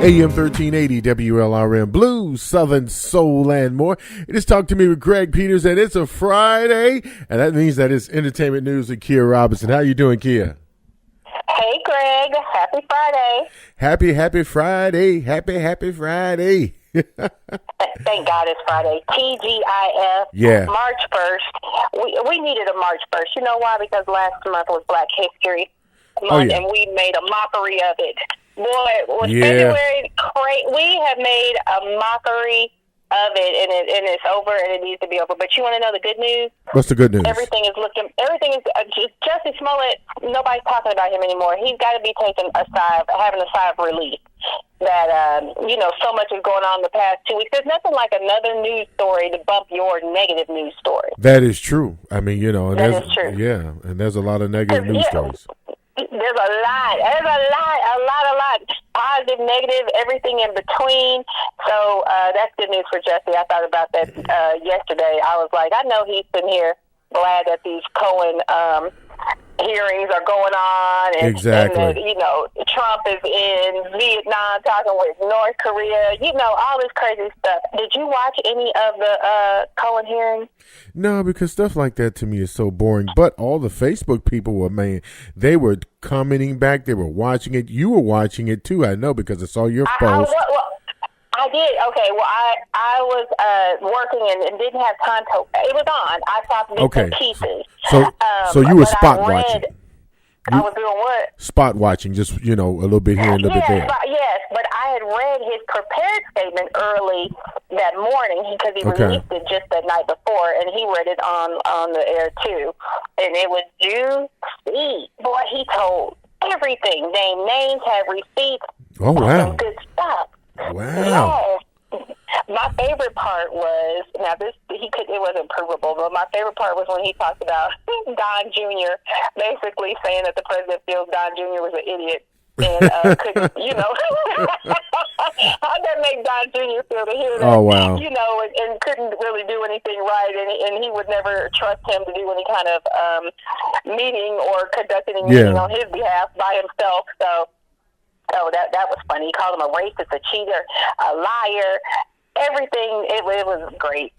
AM 1380 WLRM Blues, Southern Soul, and more. It is Talk to Me with Greg Peters, and it's a Friday, and that means that it's entertainment news with Kia Robinson. How you doing, Kia? Hey, Greg. Happy Friday. Happy Friday. Happy Friday. Thank God it's Friday. TGIF. Yeah. March 1st. We needed a March 1st. You know why? Because last month was Black History Month, and we made a mockery of it. Boy, was February great. We have made a mockery of it, and it's over, and it needs to be over. But you want to know the good news? What's the good news? Everything is Jussie Smollett. Nobody's talking about him anymore. He's got to be having a sigh of relief. That so much is going on the past 2 weeks. There's nothing like another news story to bump your negative news story. That is true. I mean, that is true. Yeah, and there's a lot of negative news stories. There's a lot. Positive, negative, everything in between. So that's good news for Jussie. I thought about that yesterday. I was like, I know he's been here glad that these Cohen hearings are going on. And, exactly. And Trump is in Vietnam talking with North Korea. All this crazy stuff. Did you watch any of the Cohen hearings? No, because stuff like that to me is so boring. But all the Facebook people they were commenting back. They were watching it. You were watching it too, I know, because I saw your post. I did. Okay. Well, I was working and didn't have time to. It was on. I saw bits and pieces. So you were spot watching. I was doing what? Spot watching, just a little bit here and a little bit there. Yes, but I had read his prepared statement early that morning because he released it just the night before, and he read it on the air too, and it was juicy. Boy, he told everything. Named names, had receipts. Oh wow! Some good stuff. Wow. Yes. My favorite part was it wasn't provable, but my favorite part was when he talked about Don Jr. basically saying that the president feels Don Jr. was an idiot and couldn't, how'd that make Don Jr. feel to hear that? Oh wow. And couldn't really do anything right, and he would never trust him to do any kind of meeting or conduct any meeting on his behalf by himself. So that was funny. He called him a racist, a cheater, a liar, everything. It was great.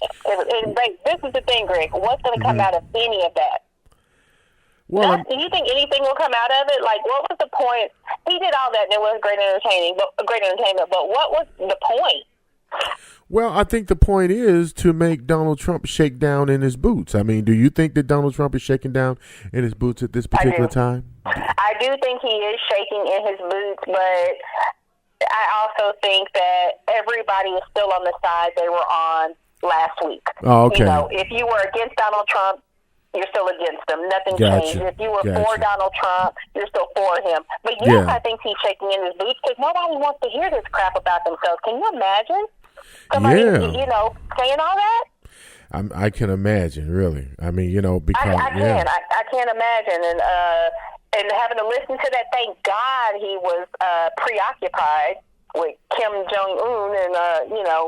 This is the thing, Greg. What's going to come out of any of that? Well, do you think anything will come out of it? Like, what was the point? He did all that, and it was great entertainment. But what was the point? Well, I think the point is to make Donald Trump shake down in his boots. I mean, do you think that Donald Trump is shaking down in his boots at this particular time? I do think he is shaking in his boots, but I also think that everybody is still on the side they were on last week. Oh, okay. If you were against Donald Trump, you're still against him. Nothing changed. If you were for Donald Trump, you're still for him. But yes, I think he's shaking in his boots because nobody wants to hear this crap about themselves. Can you imagine? Somebody, saying all that? I can imagine, really. I mean, because I can't imagine, and having to listen to that. Thank God he was preoccupied with Kim Jong-un and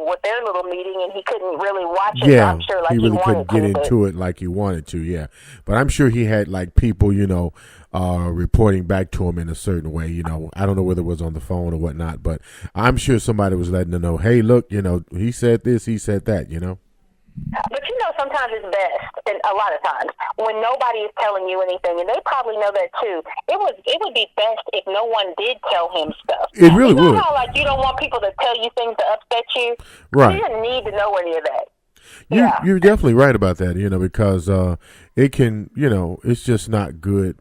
with their little meeting, and he couldn't really watch it. Yeah, I'm sure, like he really couldn't get into it like he wanted to. Yeah, but I'm sure he had like people, reporting back to him in a certain way. I don't know whether it was on the phone or whatnot, but I'm sure somebody was letting them know, hey, look, he said this, he said that, But sometimes it's best, and a lot of times, when nobody is telling you anything, and they probably know that too. It would be best if no one did tell him stuff. It really would. How, like, you don't want people to tell you things to upset you? Right. You didn't need to know any of that. You're definitely right about that, because it can, it's just not good,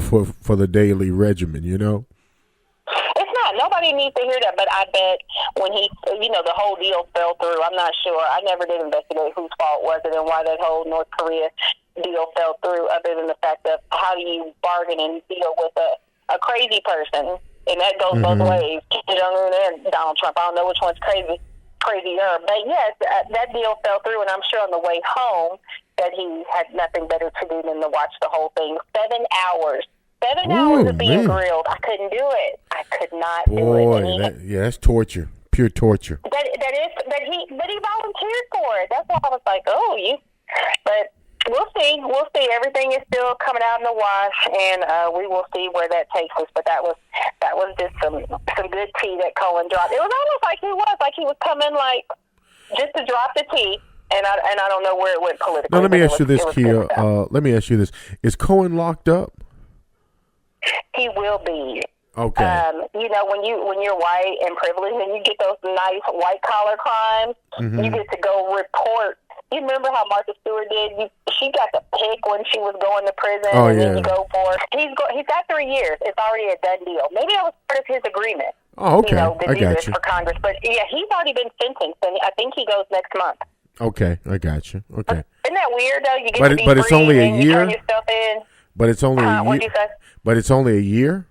for the daily regimen, It's not. Nobody needs to hear that, but I bet when he, the whole deal fell through, I'm not sure. I never did investigate whose fault was it and why that whole North Korea deal fell through, other than the fact of how do you bargain and deal with a crazy person, and that goes both ways, Kim Jong-un and Donald Trump. I don't know which one's crazier. But yes, that deal fell through, and I'm sure on the way home that he had nothing better to do than to watch the whole thing. 7 hours. 7 hours of being grilled. I couldn't do it. I could not do it. That's torture. Pure torture. But he volunteered for it. That's why I was like, but We'll see. We'll see. Everything is still coming out in the wash, and we will see where that takes us. But that was just some good tea that Cohen dropped. It was almost like he was coming like just to drop the tea, and I don't know where it went politically. Now let me ask you this, Kia. Let me ask you this: is Cohen locked up? He will be. Okay. You know, when you're white and privileged, and you get those nice white collar crimes, you get to go report. You remember how Martha Stewart did? She got to pick when she was going to prison, then you go for it. He's got 3 years. It's already a done deal. Maybe that was part of his agreement. Oh, okay. You know, to I do got this you. for Congress. But yeah, he's already been sentenced, and I think he goes next month. Okay, I got you. Okay. Isn't that weird though? You get But to be but it's free only a and you year. turn yourself in. But it's only a year. What'd you say? But it's only a year.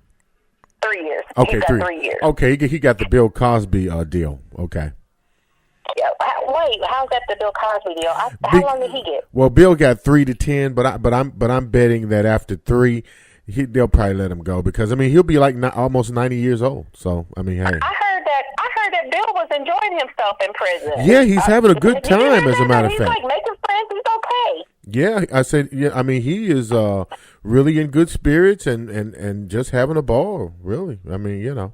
3 years. Okay, He's got 3 years. Okay, he got the Bill Cosby deal. Okay. Yeah. Wait, how's that the Bill Cosby deal? How long did he get? Well, Bill got 3 to 10, but I'm betting that after 3, they'll probably let him go because I mean he'll be like almost 90 years old. So I mean, hey. I heard that Bill was enjoying himself in prison. Yeah, he's having a good time. As a matter of fact, he's like making friends. He's okay. Yeah, I said. Yeah, I mean he is really in good spirits and just having a ball. Really, I mean you know.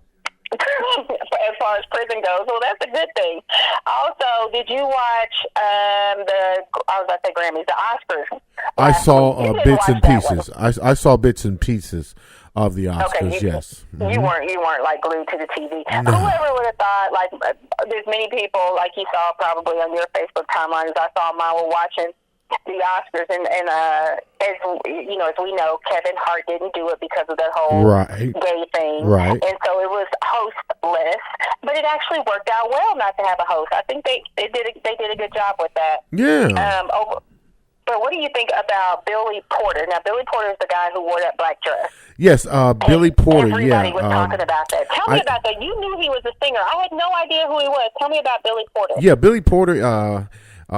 As far as prison goes, well, that's a good thing. Also, did you watch I was about to say Grammys, the Oscars? I saw bits and watch that pieces. I saw bits and pieces of the Oscars. Okay, Yes, you weren't like glued to the TV. No. Whoever would have thought? Like, there's many people like you saw probably on your Facebook timeline. As I saw mine were watching the Oscars, and as you know, as we know, Kevin Hart didn't do it because of that whole gay thing, right? And so it was hostless, but it actually worked out well not to have a host. I think they did a good job with that. Yeah. But what do you think about Billy Porter? Now, Billy Porter is the guy who wore that black dress. Yes, Billy Porter. Everybody was talking about that. Tell me about that. You knew he was a singer. I had no idea who he was. Tell me about Billy Porter. Yeah, Billy Porter.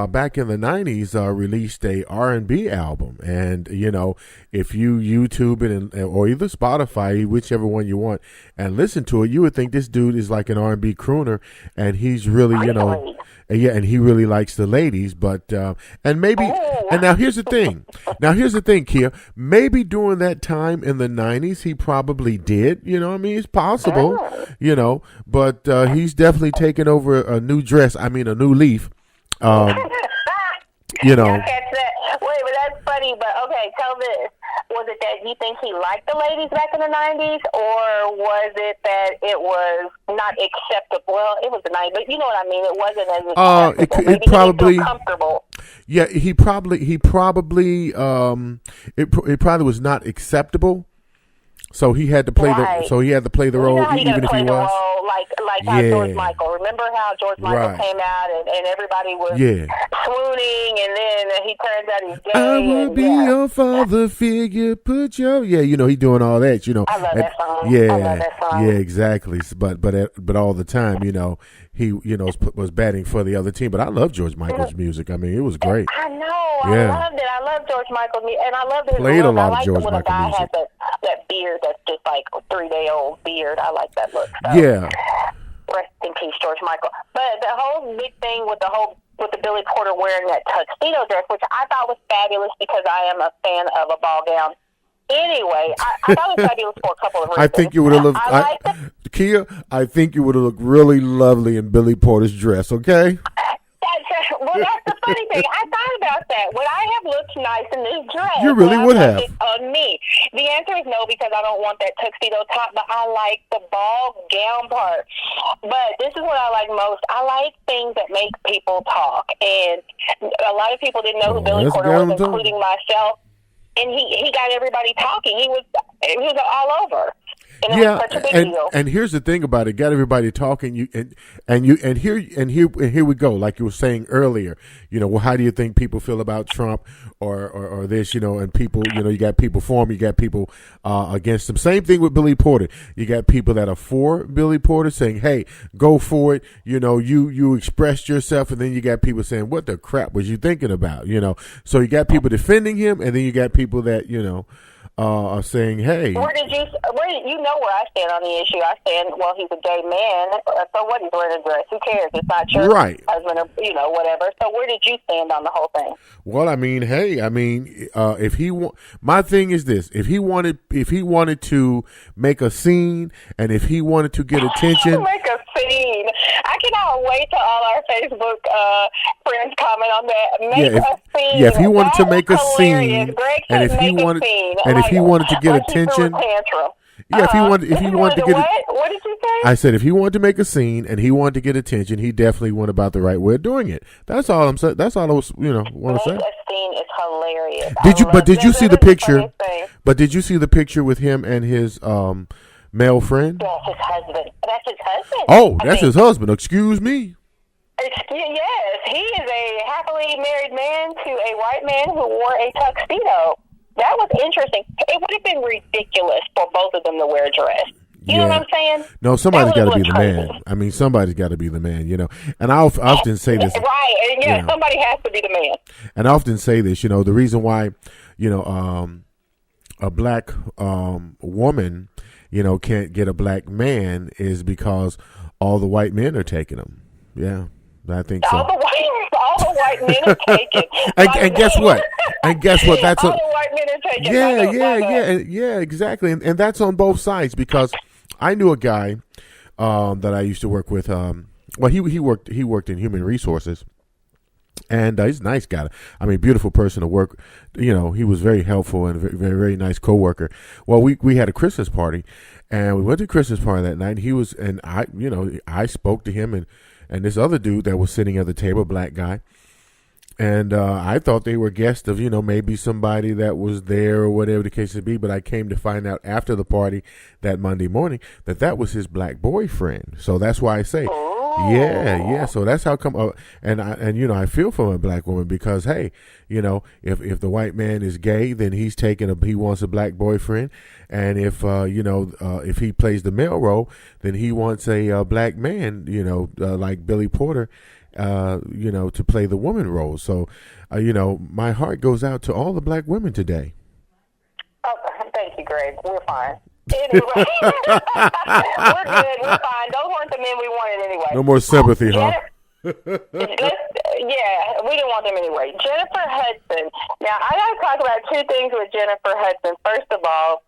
Back in the 90s, released a R&B album. And, you know, if you YouTube it or either Spotify, whichever one you want, and listen to it, you would think this dude is like an R&B crooner. And he's really, you know, and he really likes the ladies. But, and maybe, and now here's the thing, Kia. Maybe during that time in the 90s, he probably did. You know, I mean, it's possible, you know, but he's definitely taken over a new leaf. You know. Wait, but that's funny. But okay, tell this: was it that you think he liked the ladies back in the 90s, or was it that it was not acceptable? Well, it was the 90s, but you know what I mean. It wasn't as acceptable. It probably comfortable. Yeah, it probably was not acceptable. So he had to play the role, even if he was. Like how George Michael. Remember how George Michael came out and everybody was swooning, and then he turns out he's gay. I will be your father figure. Put your you know, he doing all that. You know, I love that song. Yeah, I love that song. Yeah, exactly. But all the time, you know, he was batting for the other team. But I love George Michael's music. I mean, it was great. I know. Yeah. I loved it. I love George Michael, and I love his Played look. a lot I like of George when Michael a guy music. has that beard that's just like a 3-day-old beard. I like that look. So. Yeah. Rest in peace, George Michael. But the whole big thing with the Billy Porter wearing that tuxedo dress, which I thought was fabulous because I am a fan of a ball gown. Anyway, I thought it was fabulous for a couple of reasons. I think you would have looked, Kia. I think you would have looked really lovely in Billy Porter's dress. Okay. That's the funny thing. I thought about that. Would I have looked nice in this dress? You really would have. On me. The answer is no, because I don't want that tuxedo top, but I like the ball gown part. But this is what I like most. I like things that make people talk. And a lot of people didn't know who Billy Porter was, including myself. And he got everybody talking. He was all over. And it was such a big deal. And here's the thing about it: got everybody talking. And here we go. Like you were saying earlier, you know, well, how do you think people feel about Trump or this? You know, and people, you know, you got people for him, you got people against him. Same thing with Billy Porter. You got people that are for Billy Porter saying, "Hey, go for it." You know, you expressed yourself, and then you got people saying, "What the crap was you thinking about?" You know, so you got people defending him, and then you got people that, you know. saying, "Hey." Where you know where I stand on the issue? I stand, well, he's a gay man, so what? He's wearing a dress. Who cares? It's not your husband or whatever. So where did you stand on the whole thing? Well, I mean, hey, if he my thing is this: if he wanted to make a scene, and if he wanted to get attention, make a scene. I cannot wait till all our Facebook friends comment on that. Make a scene. Yeah, if he wanted to make a hilarious. scene, Greg and if he wanted, and if he wanted to get attention. Yeah, if he wanted to get what did you say? I said if he wanted to make a scene and he wanted to get attention, he definitely went about the right way of doing it. That's all I'm saying. That's all I was, want to say. That scene is hilarious. Did you see the picture? But did you see the picture with him and his male friend? That's his husband. That's his husband. Oh, that's his husband. Excuse me. Yes, he is a happily married man to a white man who wore a tuxedo. That was interesting. It would have been ridiculous for both of them to wear a dress. You know what I'm saying? No, somebody's got to be the man. I mean, somebody's got to be the man, And I often say this. Right. Yeah, somebody has to be the man. And I often say this, the reason why, a black woman, can't get a black man is because all the white men are taking them. Yeah, I think so. All the white men are taken. and guess what? That's all the white men are taken. Yeah, exactly. And that's on both sides because I knew a guy that I used to work with. He worked in human resources, and he's a nice guy. I mean, beautiful person to work. He was very helpful and very, very nice coworker. Well, we had a Christmas party, and we went to a Christmas party that night. I spoke to him and this other dude that was sitting at the table, black guy. And I thought they were guests of, maybe somebody that was there or whatever the case may be. But I came to find out after the party that Monday morning that was his black boyfriend. So that's why I say, yeah. So that's how come. I feel for a black woman because, hey, if the white man is gay, then he wants a black boyfriend. And if he plays the male role, then he wants a black man, like Billy Porter. To play the woman role. So, my heart goes out to all the black women today. Oh, thank you, Greg. We're fine. Anyway, we're good. We're fine. Those weren't the men we wanted anyway. No more sympathy, huh? Yeah, we didn't want them anyway. Jennifer Hudson. Now, I got to talk about two things with Jennifer Hudson. First of all,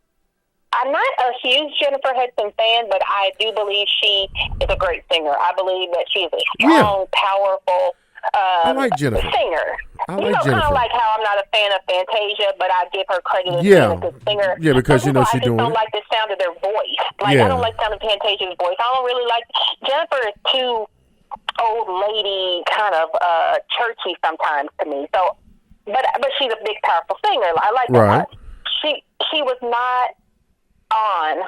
I'm not a huge Jennifer Hudson fan, but I do believe she is a great singer. I believe that she is a strong, powerful I like Jennifer. singer. Kind of like how I'm not a fan of Fantasia, but I give her credit as being a good singer. Yeah, because she's doing it. I just don't like the sound of their voice. I don't like the sound of Fantasia's voice. I don't really like Jennifer is too old lady, kind of churchy sometimes to me. So, but she's a big, powerful singer. I like that. She was not on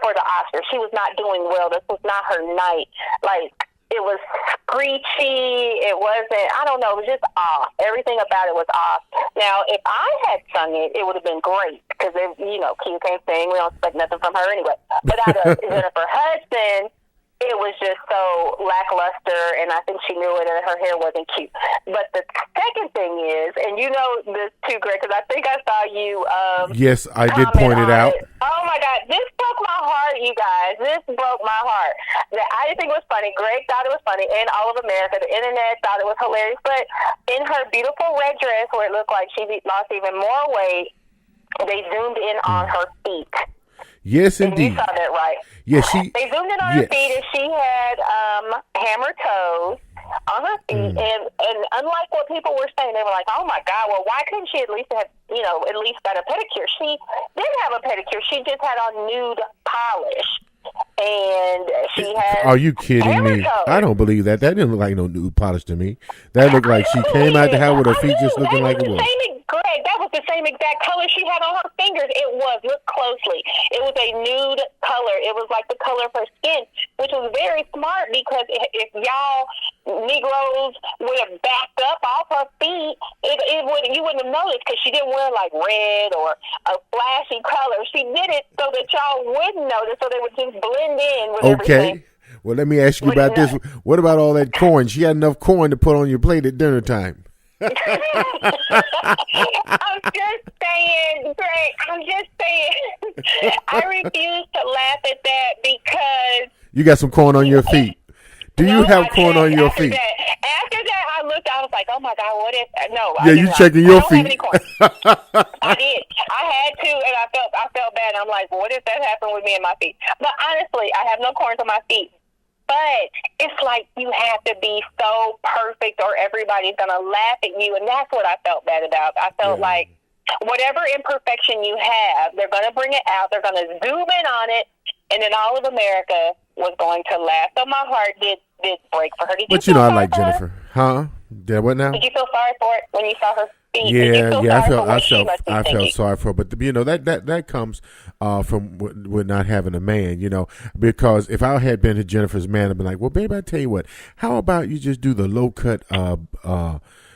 for the Oscars. She was not doing well. This was not her night. It was screechy. It wasn't, I don't know, it was just off. Everything about it was off. Now, if I had sung it, it would have been great because, King can't sing. We don't expect nothing from her anyway. But out of Jennifer Hudson, it was just so lackluster, and I think she knew it, and her hair wasn't cute. But the second thing is, and you know this too, Greg, because I think I saw you. Yes, I did point it out. Oh my God, this broke my heart, you guys. This broke my heart. I didn't think it was funny. Greg thought it was funny, and all of America, the internet thought it was hilarious. But in her beautiful red dress, where it looked like she lost even more weight, they zoomed in on her feet. Yes, indeed. You saw that, right? Yes, they zoomed in on her feet, and she had hammer toes on her feet. And unlike what people were saying, they were like, "Oh my God! Well, why couldn't she at least have, at least got a pedicure?" She didn't have a pedicure. She just had on nude polish, and she had. Are you kidding me? Toes. I don't believe that. That didn't look like no nude polish to me. That looked like she came out the house with her feet just looking like it was. Greg, that was the same exact color she had on her fingers. It was. Look closely. It was a nude color. It was like the color of her skin, which was very smart because if y'all Negroes would have backed up off her feet, you wouldn't have noticed because she didn't wear like red or a flashy color. She did it so that y'all wouldn't notice, so they would just blend in with everything. Well, let me ask you about this. What about all that corn? She had enough corn to put on your plate at dinner time. just saying, Greg. I'm just saying. I refuse to laugh at that because you got some corn on your feet. Do you have corn on your feet? After that, I looked. I was like, "Oh my God, what if?" No. Yeah, you checking your feet. I don't have any corn. I did. I had to, and I felt bad. I'm like, "What if that happened with me and my feet?" But honestly, I have no corns on my feet. But it's like you have to be so perfect, or everybody's gonna laugh at you, and that's what I felt bad about. I felt like whatever imperfection you have, they're gonna bring it out. They're gonna zoom in on it, and then all of America was going to laugh. So my heart did break for her. But you know, I like Jennifer. Huh? Yeah, what now? Did you feel sorry for it when you saw her feet? Yeah. I felt sorry for her. But you know, that comes from with not having a man. You know, because if I had been Jennifer's man, I'd be like, well, babe, I tell you what. How about you just do the low cut?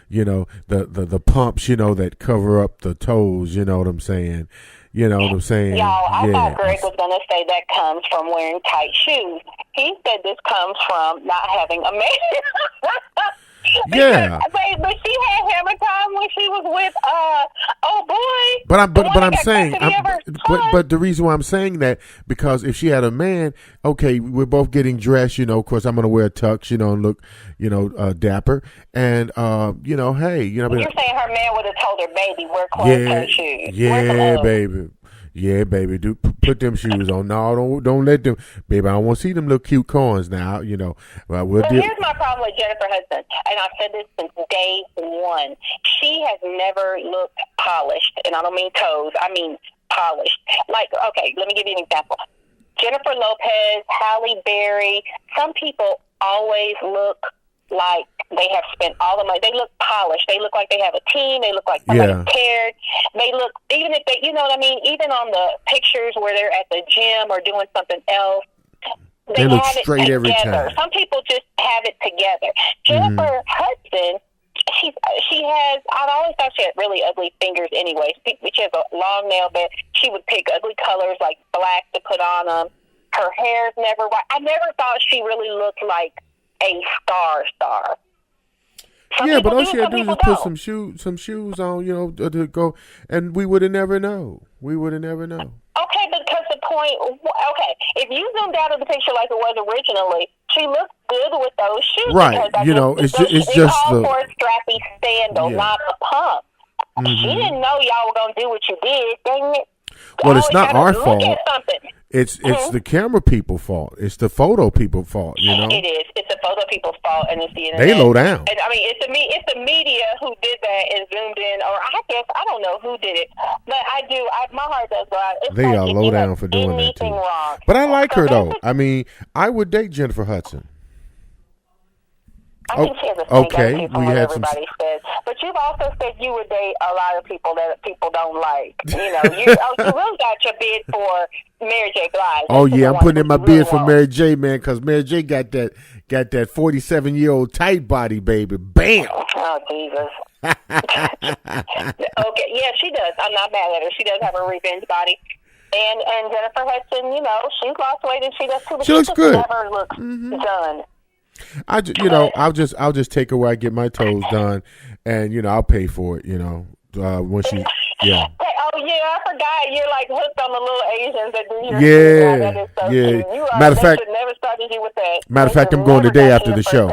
You know, the pumps. You know, that cover up the toes. You know what I'm saying? You know what I'm saying? Y'all, I thought Greg was going to say that comes from wearing tight shoes. He said this comes from not having a man. Yeah. But she had hammer time when she was with old boy. But I'm saying, but the reason why I'm saying that, because if she had a man, okay, we're both getting dressed, you know, of course I'm going to wear a tux, you know, and look, you know, dapper. And, you know, hey, you know. You're saying her man would have told her, baby, wear clothes and shoes. Yeah, baby. Yeah, baby, do put them shoes on. No, don't let them, baby. I don't want to see them little cute corns now. You know, here's my problem with Jennifer Hudson, and I've said this since day one. She has never looked polished, and I don't mean toes. I mean polished. Like, okay, let me give you an example. Jennifer Lopez, Halle Berry. Some people always look like they have spent all the money. They look polished. They look like they have a team. They look like somebody cared. They look, even if they, you know what I mean? Even on the pictures where they're at the gym or doing something else, they look straight every time. Some people just have it together. Jennifer Hudson, she has, I've always thought she had really ugly fingers anyway. She has a long nail bed. She would pick ugly colors like black to put on them. Her hair's never white. I never thought she really looked like a star. Yeah, but all she had to do was put some shoes on, you know, to go, and we would have never known. Okay, because the point, if you zoomed out of the picture like it was originally, she looked good with those shoes. Right, you know, it's just for a strappy sandal, not a pump. She didn't know y'all were going to do what you did, dang it. Well, it's not our fault. It's the camera people's fault. It's the photo people's fault. You know, it is. It's the photo people's fault, and it's the internet. They low down. And, I mean, it's the media who did that and zoomed in, or I guess I don't know who did it, but my heart does go out. They are low down for doing that too. Wrong. But I like her though. I mean, I would date Jennifer Hudson. I think she has a okay. We had everybody says, but you've also said you would date a lot of people that people don't like. You know, you really got your bid for Mary J. Blige. Oh yeah, I'm putting in my bid for Mary J. Man, because Mary J. got that 47-year-old tight body, baby. Bam. Oh Jesus. Okay, yeah, she does. I'm not mad at her. She does have a revenge body. And Jennifer Hudson, you know, she's lost weight and she does too. But she looks good. Never looks done. I'll just take her where I get my toes done, and you know I'll pay for it. You know, when she, yeah. Oh yeah, I forgot. You're like hooked on the little Asians that do your yeah. Matter of fact, never started you with that. Matter of fact, I'm going today after the show.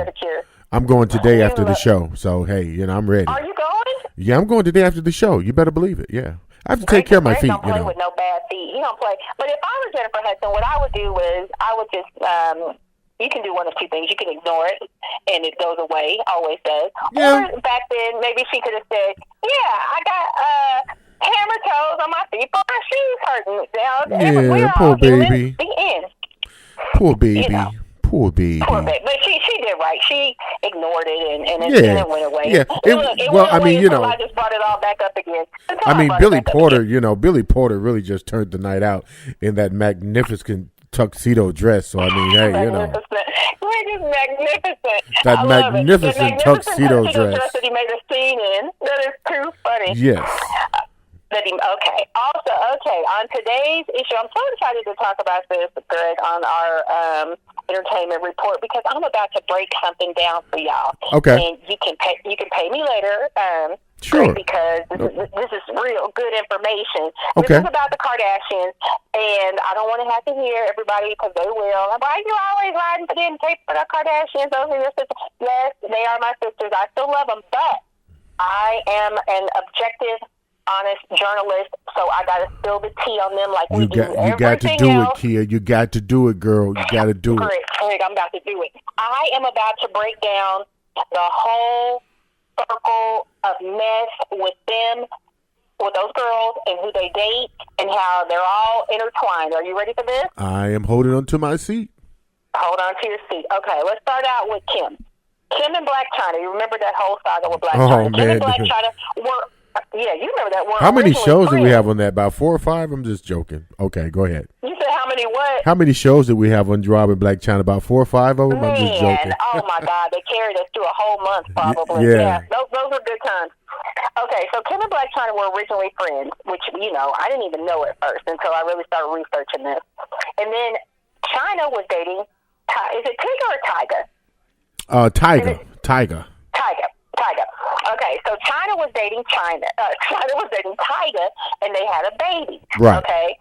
I'm going today after the show. So hey, you know I'm ready. Are you going? Yeah, I'm going today after the show. You better believe it. Yeah. I have to take care of my feet. Don't play with no bad feet. He don't play. But if I was Jennifer Hudson, what I would do is I would just you can do one of two things. You can ignore it, and it goes away. Always does. Yeah. Or back then, maybe she could have said, "Yeah, I got hammer toes on my feet, but my shoes hurting." Yeah, poor baby. The end. Poor baby. You know. Poor baby. But she did right. She ignored it and it went away. Yeah. I just brought it all back up again. I mean, Billy Porter. You know, Billy Porter really just turned the night out in that magnificent tuxedo dress. So I mean, hey, you know, magnificent. That magnificent tuxedo dress that he made a scene in. That is too funny. Yes. Okay. Also, on today's issue, I'm so excited to talk about this, Greg, on our entertainment report because I'm about to break something down for y'all. Okay. And you can pay me later. Sure. Greg, because this is real good information. Okay. This is about the Kardashians, and I don't want to have to hear everybody because they will. Why are you always riding for them? Tape for the Kardashians. Those are your sisters. Yes, they are my sisters. I still love them, but I am an objective, honest journalist, so I got to spill the tea on them like we do everything else. You got to do it, Kia. You got to do it, girl. You got to do it. Greg, I'm about to do it. I am about to break down the whole circle of mess with them, with those girls, and who they date, and how they're all intertwined. Are you ready for this? I am holding on to my seat. Hold on to your seat. Okay, let's start out with Kim. Kim and Black China. You remember that whole saga with Black China? Man. Kim and Black China were... Yeah, you remember that. How many shows did we have on that? About 4 or 5? I'm just joking. Okay, go ahead. You said how many what? How many shows did we have on Rob and Black China? About 4 or 5 of them? Man, I'm just joking. Oh my God, they carried us through a whole month probably. Yeah. Those were good times. Okay, so Kim and Black China were originally friends, which, I didn't even know at first until I really started researching this. And then China was dating, is it Tiga or Tyga? Tyga. Tyga. Okay, so China was dating Tyga, and they had a baby. Right. Okay,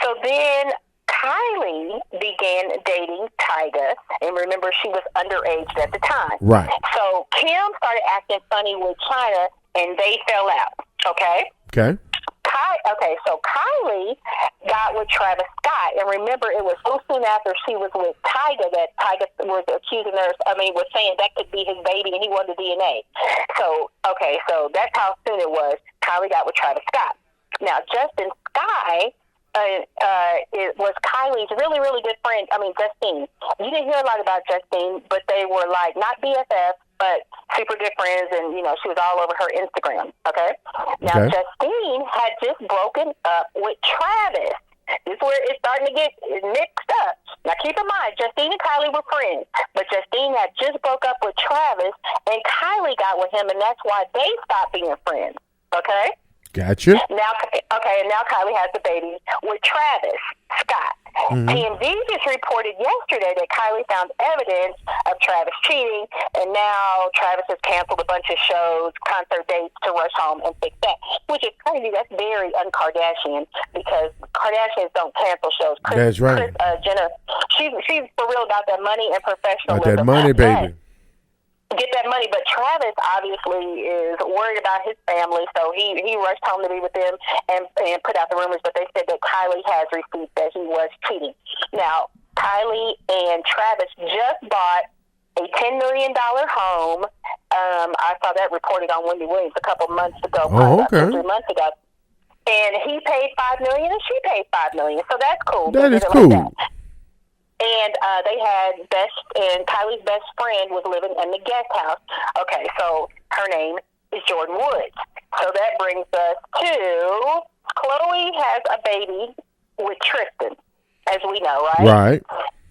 so then Kylie began dating Tyga, and remember she was underage at the time. Right. So Kim started acting funny with China, and they fell out. Okay. Okay. Okay, so Kylie got with Travis Scott, and remember, it was so soon after she was with Tyga that Tyga was accusing her. Was saying that could be his baby, and he wanted the DNA. So that's how soon it was. Kylie got with Travis Scott. Now, Justin Sky, it was Kylie's really, really good friend. Justine. You didn't hear a lot about Justine, but they were like not BFF, but super good friends, and she was all over her Instagram. Okay. Now Justine had just broken up with Travis. This is where it's starting to get mixed up. Now keep in mind, Justine and Kylie were friends, but Justine had just broke up with Travis, and Kylie got with him, and that's why they stopped being friends. Okay. Gotcha. Now Kylie has the baby with Travis Scott. Mm-hmm. TMZ just reported yesterday that Kylie found evidence of Travis cheating, and now Travis has canceled a bunch of shows, concert dates to rush home and fix that, which is crazy. That's very un-Kardashian because Kardashians don't cancel shows. That's right. Jenner, she's for real about that money and professionalism. About that money, baby. Get that money, but Travis obviously is worried about his family, so he rushed home to be with them and put out the rumors, but they said that Kylie has receipts that he was cheating. Now, Kylie and Travis just bought a $10 million home. I saw that reported on Wendy Williams a couple months ago, 3 months ago. And he paid $5 million and she paid $5 million, so that's cool. That is cool. Like that. And they had Kylie's best friend was living in the guest house. Okay, so her name is Jordan Woods. So that brings us to Khloe has a baby with Tristan, as we know, right? Right.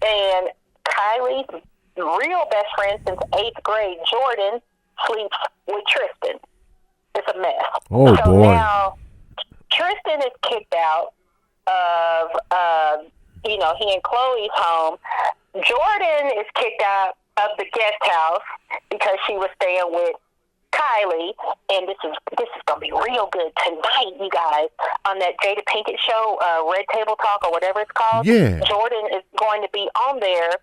And Kylie's real best friend since 8th grade, Jordan, sleeps with Tristan. It's a mess. Oh, so boy. Now, Tristan is kicked out of... he and Khloe's home. Jordan is kicked out of the guest house because she was staying with Kylie, and this is gonna be real good tonight, you guys, on that Jada Pinkett show, Red Table Talk or whatever it's called. Yeah. Jordan is going to be on there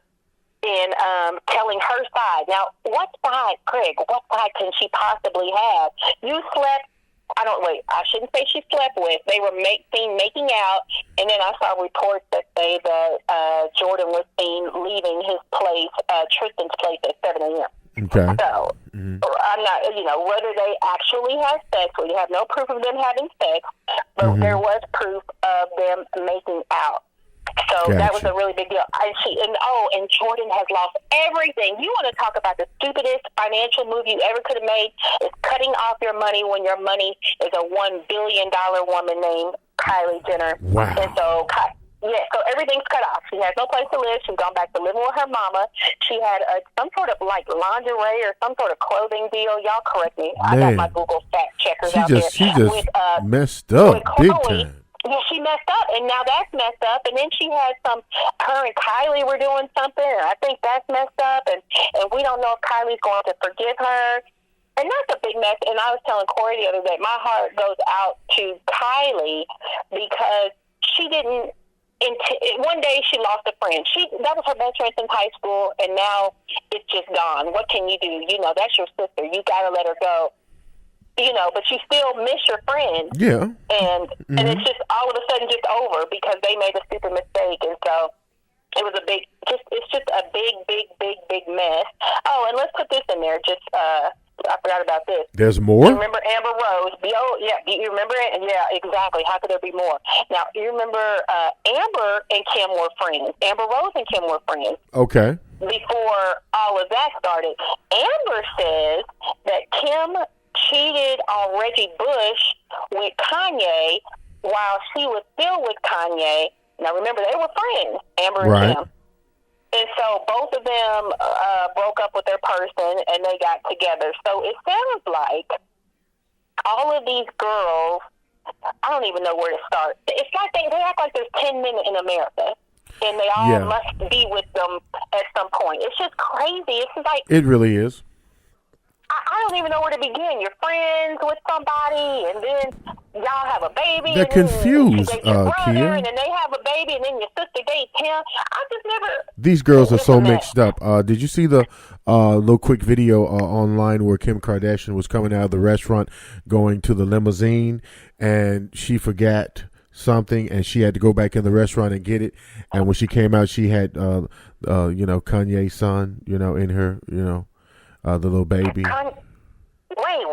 and telling her side. Now, what side, Craig? What side can she possibly have? You slept. I shouldn't say she slept with. They were seen making out, and then I saw reports that say that Jordan was seen leaving his place, Tristan's place, at 7 a.m. Okay. So, I'm not, whether they actually had sex, we have no proof of them having sex, but there was proof of them making out. So that was a really big deal. And Jordan has lost everything. You want to talk about the stupidest financial move you ever could have made? Is cutting off your money when your money is a $1 billion woman named Kylie Jenner. Wow. And so Yeah, so everything's cut off. She has no place to live. She's gone back to living with her mama. She had some sort of like lingerie or some sort of clothing deal. Y'all correct me. Man. I got my Google fact checkers out there. She just with, messed up big time. Yeah, she messed up, and now that's messed up. And then she had her and Kylie were doing something, and I think that's messed up. And we don't know if Kylie's going to forgive her. And that's a big mess. And I was telling Corey the other day, my heart goes out to Kylie because she didn't. One day she lost a friend. That was her best friend since high school, and now it's just gone. What can you do? You know, that's your sister. You got to let her go. You know, but you still miss your friend. Yeah. And it's just all of a sudden just over because they made a stupid mistake. And so it was it's just a big mess. Oh, and let's put this in there. I forgot about this. There's more? You remember Amber Rose? Oh, yeah. You remember it? Yeah, exactly. How could there be more? Now, you remember Amber and Kim were friends. Amber Rose and Kim were friends. Okay. Before all of that started. Amber says that Kim cheated on Reggie Bush with Kanye while she was still with Kanye. Now, remember, they were friends, Amber and Kim. And so both of them broke up with their person, and they got together. So it sounds like all of these girls, I don't even know where to start. It's like they act like there's 10 men in America, and they all must be with them at some point. It's just crazy. It's just like... It really is. I don't even know where to begin. You're friends with somebody, and then y'all have a baby. They're confused, Kia. And then they have a baby, and then your sister dates him. I just never... These girls are so mixed up. Did you see the little quick video online where Kim Kardashian was coming out of the restaurant going to the limousine, and she forgot something, and she had to go back in the restaurant and get it. And when she came out, she had, Kanye's son, in her, the little baby. Wait,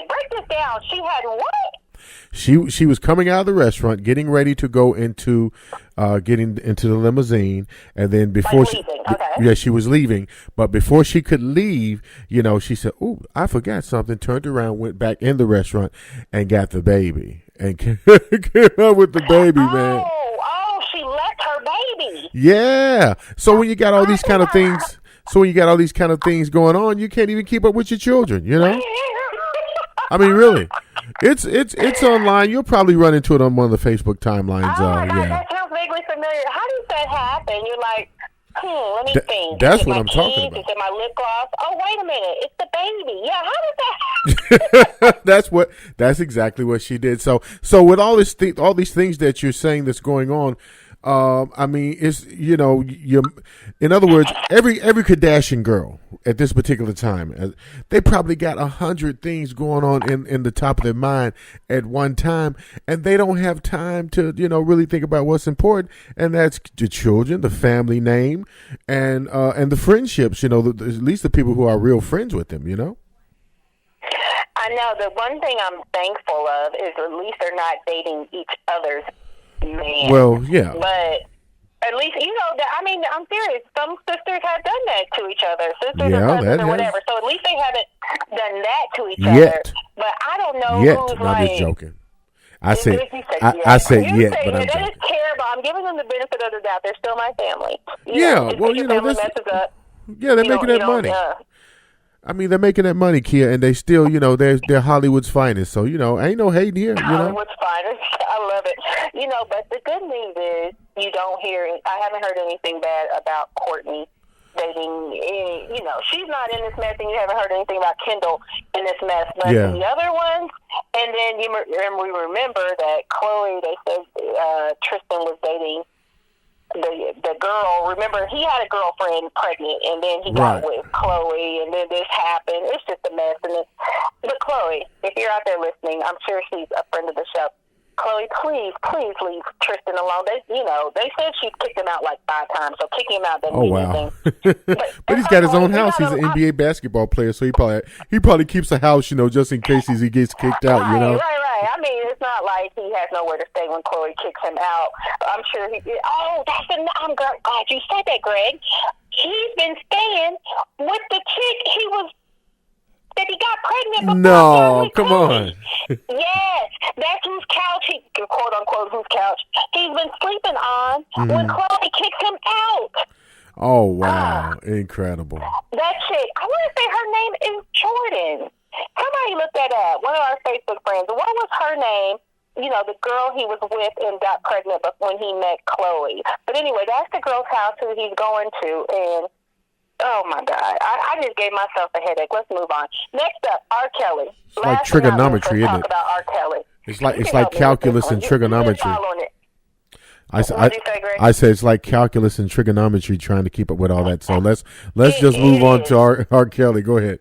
break this down. She had what? She was coming out of the restaurant, getting ready to go into the limousine, and then before she was leaving. But before she could leave, she said, "Ooh, I forgot something." Turned around, went back in the restaurant, and got the baby, and came out with the baby, man. Oh, she left her baby. Yeah. So when you got all these kind of things. So when you got all these kind of things going on, you can't even keep up with your children, I mean, really. It's online. You'll probably run into it on one of the Facebook timelines. Oh, my God, that sounds vaguely familiar. How does that happen? You're like, let me think. That's what I'm talking about. Is it my lip gloss? Oh, wait a minute. It's the baby. Yeah, how does that happen? That's exactly what she did. So with all these things that you're saying that's going on, I mean, it's, in other words, every Kardashian girl at this particular time, they probably got 100 things going on in the top of their mind at one time, and they don't have time to, really think about what's important, and that's the children, the family name, and the friendships, at least the people who are real friends with them, I know. The one thing I'm thankful of is at least they're not dating each other's man. Well, yeah. But at least, I mean, I'm serious. Some sisters have done that to each other. Sisters or cousins or whatever. So at least they haven't done that to each other. But I don't know who's I'm just joking. I said yet, but I'm that joking. That is terrible. I'm giving them the benefit of the doubt. They're still my family. They're making that money. I mean, they're making that money, Kia, and they still, they're Hollywood's finest. So, ain't no hating here, Hollywood's finest. I love it. But the good news is I haven't heard anything bad about Kourtney dating she's not in this mess, and you haven't heard anything about Kendall in this mess. But the other ones, and then we remember that Khloe, they said Tristan was dating the girl. Remember, he had a girlfriend pregnant, and then he got with Khloe, and then this happened. It's just a mess. But Khloe, if you're out there listening, I'm sure she's a friend of the show. Khloe, please leave Tristan alone. They said she kicked him out like 5 times, so kicking him out doesn't mean anything. But he's got his own house. He's an NBA basketball player, so he probably keeps a house, just in case he gets kicked out, Right. I mean, it's not like he has nowhere to stay when Khloe kicks him out. I'm sure I'm glad you said that, Greg. He's been staying with the chick he was that he got pregnant before No, come Khloe. on. Yes, that's whose couch he, quote unquote, whose couch he's been sleeping on when Khloe kicked him out. Oh, wow. Incredible. That chick, I want to say her name is Jordan. Somebody look that up. One of our Facebook friends. What was her name? You know, the girl he was with and got pregnant when he met Khloe. But anyway, that's the girl's house who he's going to. And, oh, my God. I just gave myself a headache. Let's move on. Next up, R. Kelly. It's like trigonometry, isn't it? Talk about R. Kelly. It's like calculus and trigonometry. I said it's like calculus and trigonometry trying to keep up with all that. So let's just move on to R. Kelly. Go ahead.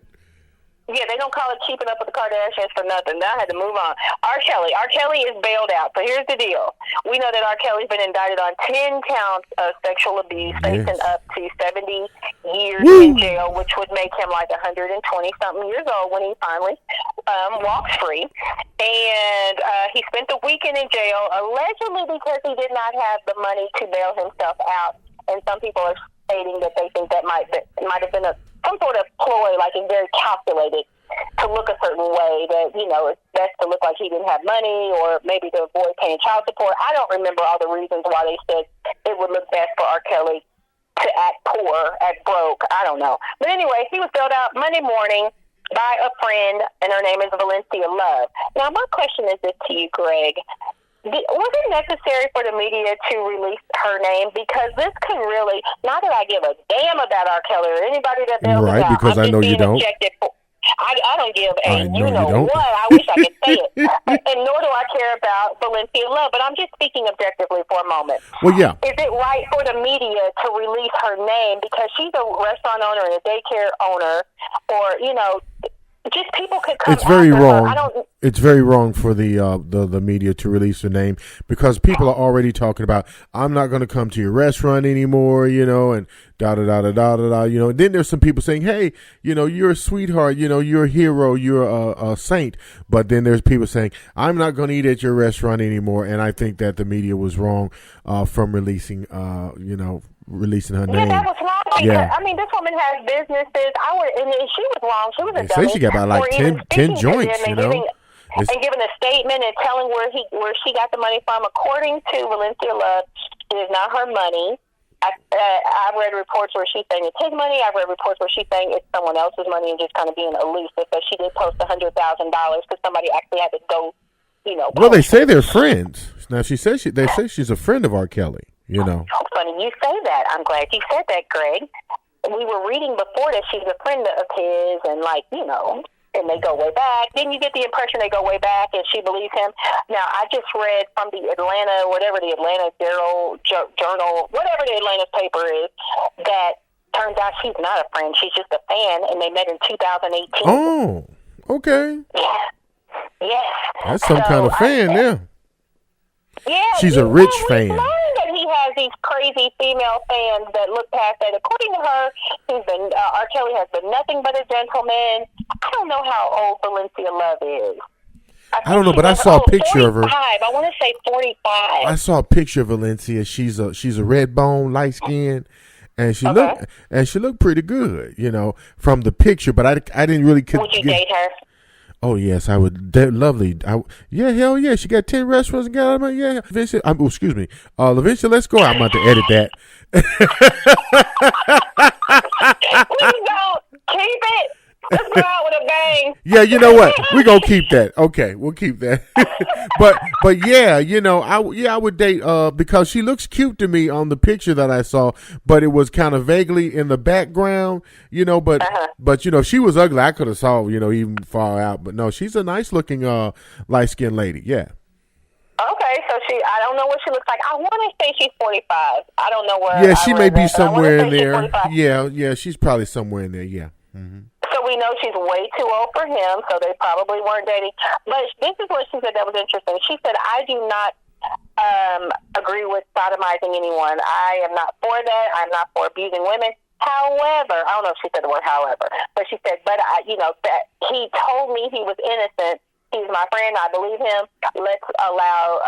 Yeah, they don't call it keeping up with the Kardashians for nothing. I had to move on. R. Kelly is bailed out. So here's the deal. We know that R. Kelly's been indicted on 10 counts of sexual abuse, facing up to 70 years in jail, which would make him like 120-something years old when he finally walks free. And he spent the weekend in jail, allegedly because he did not have the money to bail himself out. And some people are stating that they think that might have been some sort of ploy, like it's very calculated to look a certain way, that, you know, it's best to look like he didn't have money or maybe to avoid paying child support. I don't remember all the reasons why they said it would look best for R. Kelly to act poor, act broke. I don't know. But anyway, he was filled out Monday morning by a friend, and her name is Valencia Love. Now, my question is this to you, Greg. Was it necessary for the media to release her name? Because this could really, not that I give a damn about R. Kelly or anybody that bails him out. Because I know you don't. I don't give a what. I wish I could say it. And nor do I care about Valencia Love. But I'm just speaking objectively for a moment. Well, yeah. Is it right for the media to release her name because she's a restaurant owner and a daycare owner, or, you know, just people could come. It's very wrong. It's very wrong for the media to release her name, because people are already talking about, I'm not going to come to your restaurant anymore, you know, and da da da da da da da, you know. And then there's some people saying, hey, you know, you're a sweetheart, you know, you're a hero, you're a saint. But then there's people saying, I'm not going to eat at your restaurant anymore. And I think that the media was wrong from releasing her name. Yeah, that was wrong. Because, I mean, this woman has businesses. And she was wrong. She was a dummy. They say she got about like 10 joints, you know. And giving a statement and telling where she got the money from. According to Valencia Love, it is not her money. I've read reports where she's saying it's his money. I've read reports where she's saying it's someone else's money and just kind of being elusive. But she did post $100,000 because somebody actually had to go, you know. Well, they say they're friends. Now, they say she's a friend of R. Kelly, you know. Oh, funny you say that. I'm glad you said that, Greg. We were reading before that she's a friend of his, and, like, you know, and they go way back. Then you get the impression they go way back, and she believes him. Now, I just read from the Atlanta Journal, whatever the Atlanta paper is, that turns out she's not a friend. She's just a fan, and they met in 2018. Oh, okay. Yeah. Yes. That's some kind of fan, yeah. Yeah. She's a rich fan. That he has these crazy female fans that look past that. According to her, R. Kelly has been nothing but a gentleman. I don't know how old Valencia Love is. I don't know, but I saw a picture 45. of her. I want to say 45. I saw a picture of Valencia. She's a red bone, light skin, and she looked pretty good, you know, from the picture. But I didn't really. Would you date her? Oh yes, I would. Lovely. Yeah, hell yeah. She got 10 restaurants and got them. Yeah, Vincent. Excuse me, LaVinci. Let's go. I'm about to edit that. Please don't keep it. Let's go out with a bang. Yeah, you know what? We're gonna keep that. Okay, we'll keep that. but yeah, you know, I would date because she looks cute to me on the picture that I saw, but it was kind of vaguely in the background, you know, but you know, if she was ugly, I could have saw, you know, even far out. But no, she's a nice looking light skinned lady, yeah. Okay, so I don't know what she looks like. I want to say she's 45. I don't know where. Yeah, she may be somewhere in there. Yeah, she's probably somewhere in there, yeah. Mm-hmm. So we know she's way too old for him, so they probably weren't dating. But this is what she said that was interesting. She said, I do not agree with sodomizing anyone. I am not for that. I'm not for abusing women. However, I don't know if she said the word however, but she said, that he told me he was innocent. He's my friend. I believe him. Let's allow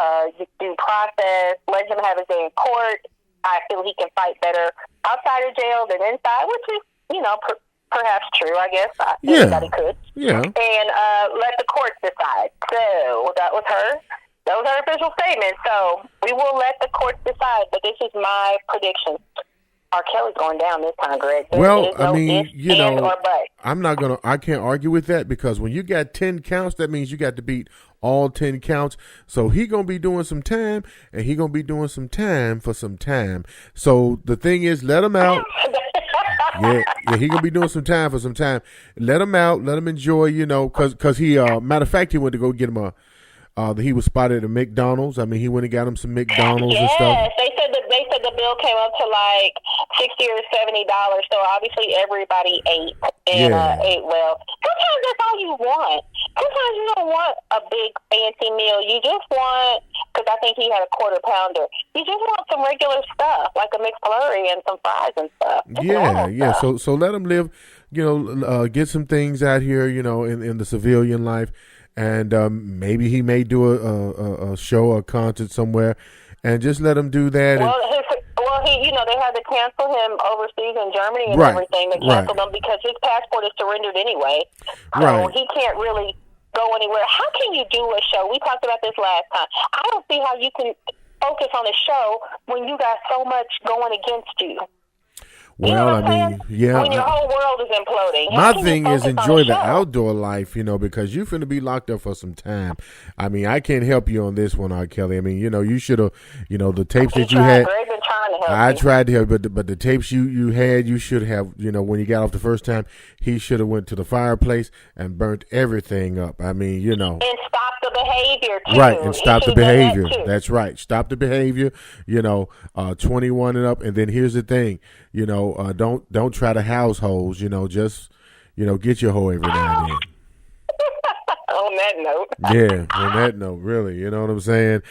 due process. Let him have his day in court. I feel he can fight better outside of jail than inside, which is, you know, perhaps true, I guess. Yeah. Anybody could. Yeah. And let the courts decide. So that was her. That was her official statement. So we will let the courts decide, but this is my prediction. R. Kelly's going down this time, Greg. Well, I mean, I can't argue with that, because when you got 10 counts, that means you got to beat all 10 counts. So he going to be doing some time, and he going to be doing some time for some time. So the thing is, let him out. Yeah, he going to be doing some time for some time. Let him out. Let him enjoy, because he, matter of fact, he went to go get him he was spotted at McDonald's. I mean, he went and got him some McDonald's and stuff. Yes, they said the bill came up to like $60 or $70. So obviously everybody ate and ate well. Sometimes that's all you want. Sometimes you don't want a big fancy meal. You just want, because I think he had a quarter pounder. You just want some regular stuff like a McFlurry and some fries and stuff. Yeah. So let him live. Get some things out here. In the civilian life. And maybe he may do a show or a concert somewhere, and just let him do that. They had to cancel him overseas in Germany and everything. They canceled him because his passport is surrendered anyway. So he can't really go anywhere. How can you do a show? We talked about this last time. I don't see how you can focus on a show when you got so much going against you. Well, I mean, yeah. When your whole world is imploding. My thing is enjoy the outdoor life, because you're finna be locked up for some time. I mean, I can't help you on this one, R. Kelly. I mean, you should have, the tapes that you had. I tried to help, but the tapes you had, you should have, when you got off the first time, he should have went to the fireplace and burnt everything up. I mean, And stop the behavior, too. Right, and stop the behavior. That's right. Stop the behavior, 21 and up. And then here's the thing, don't try to house hoes, just, get your hoe every now and then. On that note. Yeah, on that note, really, you know what I'm saying?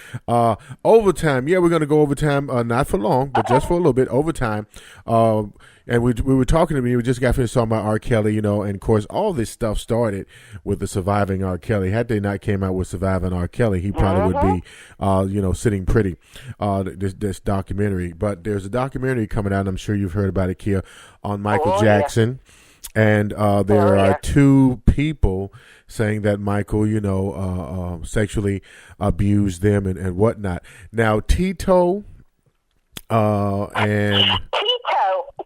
Overtime, we're going to go overtime, not for long, but just for a little bit, overtime. And we were talking to me, we just got finished talking about R. Kelly, and of course, all this stuff started with the Surviving R. Kelly. Had they not came out with Surviving R. Kelly, he probably would be, sitting pretty, this documentary. But there's a documentary coming out, and I'm sure you've heard about it, Kia, on Michael Jackson. Yeah. And there are two people saying that Michael, sexually abused them and whatnot. Now, Tito and...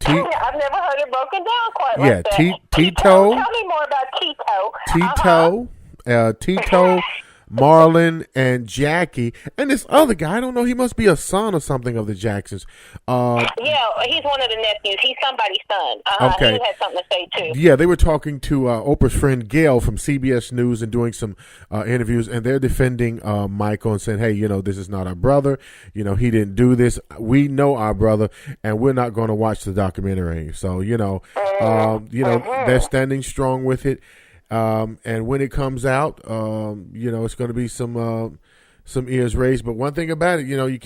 I've never heard it broken down quite like that. Tito. Tell me more about Tito. Tito, Marlon, and Jackie, and this other guy, I don't know, he must be a son or something of the Jacksons. He's one of the nephews. He's somebody's son. Okay. He had something to say, too. Yeah, they were talking to Oprah's friend Gail from CBS News and doing some interviews, and they're defending Michael and saying, hey, this is not our brother. He didn't do this. We know our brother, and we're not going to watch the documentary. So, they're standing strong with it. And when it comes out, it's going to be some ears raised. But one thing about it, you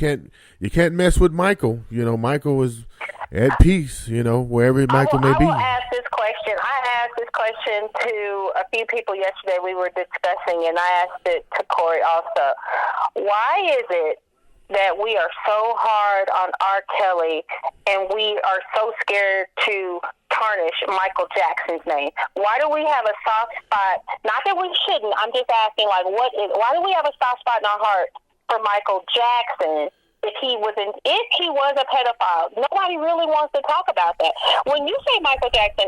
can't mess with Michael. Michael is at peace, wherever Michael may be. I ask this question. I asked this question to a few people yesterday. We were discussing, and I asked it to Corey also. Why is it that we are so hard on R. Kelly and we are so scared to tarnish Michael Jackson's name? Why do we have a soft spot? Not that we shouldn't. I'm just asking, why do we have a soft spot in our heart for Michael Jackson? If he was a pedophile, nobody really wants to talk about that. When you say Michael Jackson,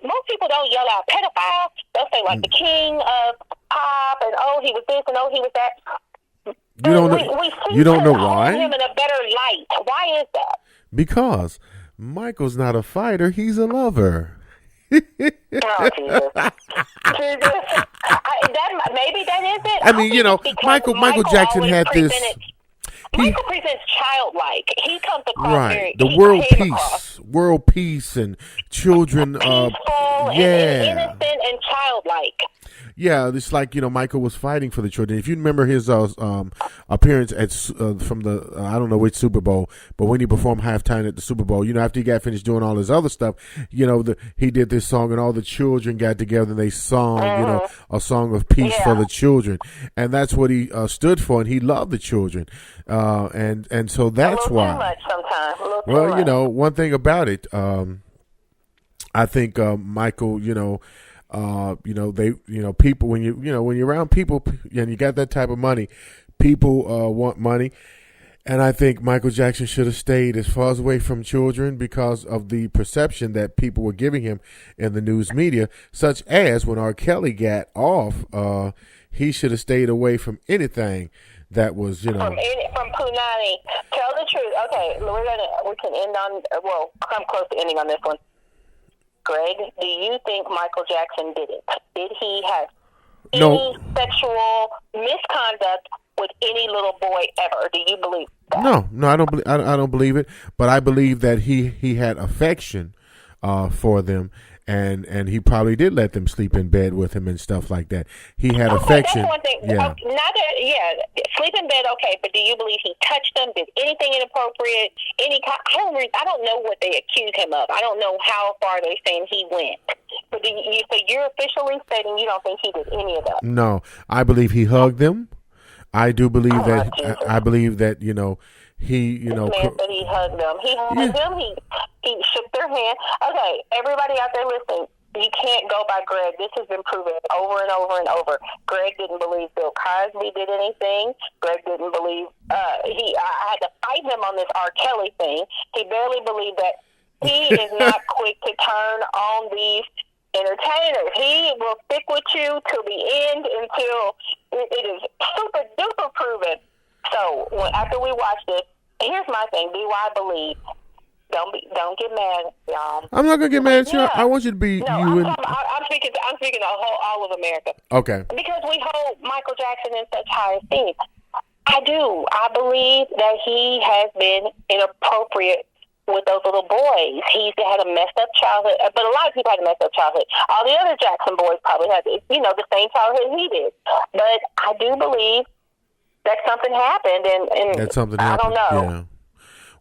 most people don't yell out pedophile. They'll say like the king of pop, and he was this, and he was that. You don't know why? Him in a better light. Why is that? Because Michael's not a fighter; he's a lover. Oh, Jesus! Maybe that is it. I mean, Michael Jackson had this. Michael presents childlike. He comes across right. The world peace, and children. Peaceful, and innocent and childlike. Yeah, it's like Michael was fighting for the children. If you remember his appearance at from the I don't know which Super Bowl, but when he performed halftime at the Super Bowl, after he got finished doing all his other stuff, he did this song, and all the children got together and they sung, a song of peace for the children, and that's what he stood for, and he loved the children, and so that's why. Too much sometimes. Well, one thing about it. I think Michael, people when you're around people and you got that type of money, people want money. And I think Michael Jackson should have stayed as far away from children because of the perception that people were giving him in the news media, such as when R. Kelly got off, he should have stayed away from anything that was, from Punani. Tell the truth. Okay, we can end on, I'm close to ending on this one. Greg, do you think Michael Jackson did it? Did he have any sexual misconduct with any little boy ever? Do you believe that? No, I don't believe it. But I believe that he had affection for them, and he probably did let them sleep in bed with him and stuff like that. He had affection. That's one thing. Yeah. Sleep in bed, okay. But do you believe he touched them? Did anything inappropriate? I don't know what they accused him of. I don't know how far they're saying he went. But so you're officially stating you don't think he did any of that? No, I believe he hugged them. I do believe that. I believe that he. This man said he hugged them. He hugged them. He shook their hand. Okay, everybody out there listening, you can't go by Greg. This has been proven over and over and over. Greg didn't believe Bill Cosby did anything. Greg didn't believe I had to fight him on this R. Kelly thing. He barely believed that. He is not quick to turn on these entertainers. He will stick with you till the end until it is super duper proven. So after we watch this, here's my thing. Do I believe? Don't get mad, y'all. I'm not gonna get mad at you. I want you to be. I'm speaking to all of America. Okay. Because we hold Michael Jackson in such high esteem. I do. I believe that he has been inappropriate with those little boys. He's had a messed up childhood, but a lot of people had a messed up childhood. All the other Jackson boys probably had, the same childhood he did. But I do believe that something happened, and that something happened. I don't know. Yeah.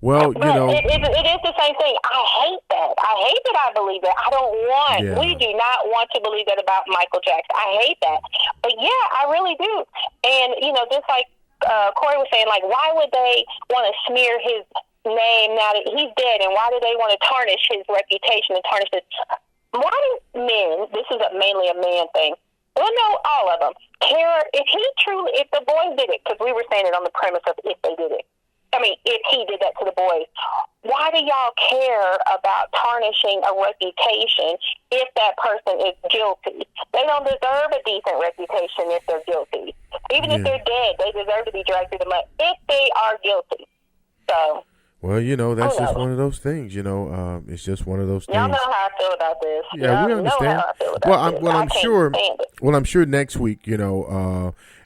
Well, but it is the same thing. I hate that. I believe that. I don't want. Yeah. We do not want to believe that about Michael Jackson. I hate that. But yeah, I really do. And just like Corey was saying, like, why would they want to smear his name now that he's dead, and why do they want to tarnish his reputation and tarnish his? Why do men? This is mainly a man thing. Well, no, all of them care if the boys did it, because we were saying it on the premise of if they did it. I mean, if he did that to the boys, why do y'all care about tarnishing a reputation if that person is guilty? They don't deserve a decent reputation if they're guilty. Even if they're dead, they deserve to be dragged through the mud if they are guilty. So. Well, that's just one of those things. It's just one of those things. Y'all know how I feel about this. Yeah, we understand. Know how I feel about this. I'm sure next week,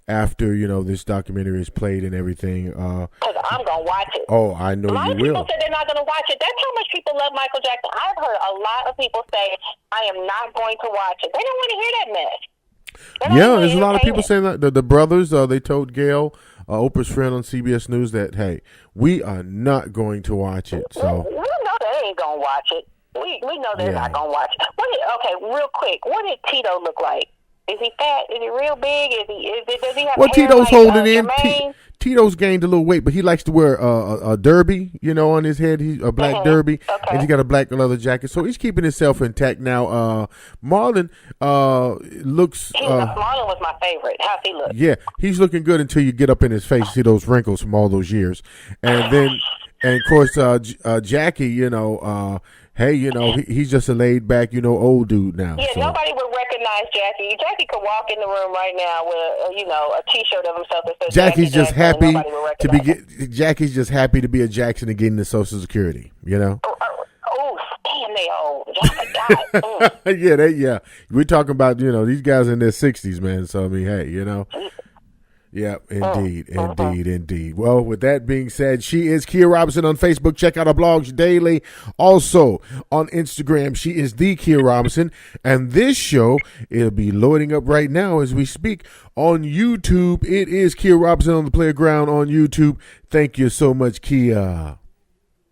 after this documentary is played and everything. Because I'm gonna watch it. Oh, I know you will. A lot of people said they're not gonna watch it. That's how much people love Michael Jackson. I've heard a lot of people say, "I am not going to watch it." They don't want to hear that mess. Yeah, there's a lot of people saying that. The brothers, they told Gail, Oprah's friend on CBS News, that, hey, we are not going to watch it. So we know they ain't gonna watch it. We know they're not gonna watch it. Real quick, what did Tito look like? Is he fat? Is he real big? Does he have hair Tito's like, holding in. Jermaine? Tito's gained a little weight, but he likes to wear a derby, on his head. He's a black derby, and he got a black leather jacket. So he's keeping himself intact now. Marlon looks. Marlon was my favorite. How's he look? Yeah, he's looking good until you get up in his face, see those wrinkles from all those years, and of course, Jackie. Hey, he's just a laid back, old dude now. Yeah, so. Nobody would recognize Jackie. Jackie could walk in the room right now with, a T-shirt of himself that says Jackie's just Jackson, happy Jackie's just happy to be a Jackson and getting the Social Security. Oh, damn, they old. Oh my God. Yeah. We're talking about these guys in their 60s, man. So I mean, hey, Yeah, indeed. Well, with that being said, she is Kia Robinson on Facebook. Check out her blogs daily. Also on Instagram, she is the Kia Robinson. And this show, it'll be loading up right now as we speak on YouTube. It is Kia Robinson on the Playground on YouTube. Thank you so much, Kia.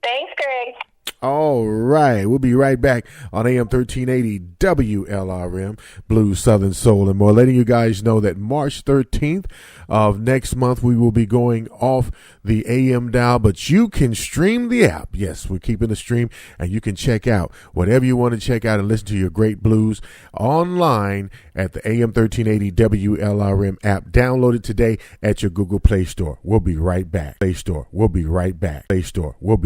Thanks, Greg. All right. We'll be right back on AM 1380 WLRM, Blues, Southern Soul, and more. Letting you guys know that March 13th of next month, we will be going off the AM dial, but you can stream the app. Yes, we're keeping the stream, and you can check out whatever you want to check out and listen to your great blues online at the AM 1380 WLRM app. Download it today at your Google Play Store. We'll be right back. Play Store. We'll be right back. Play Store. We'll be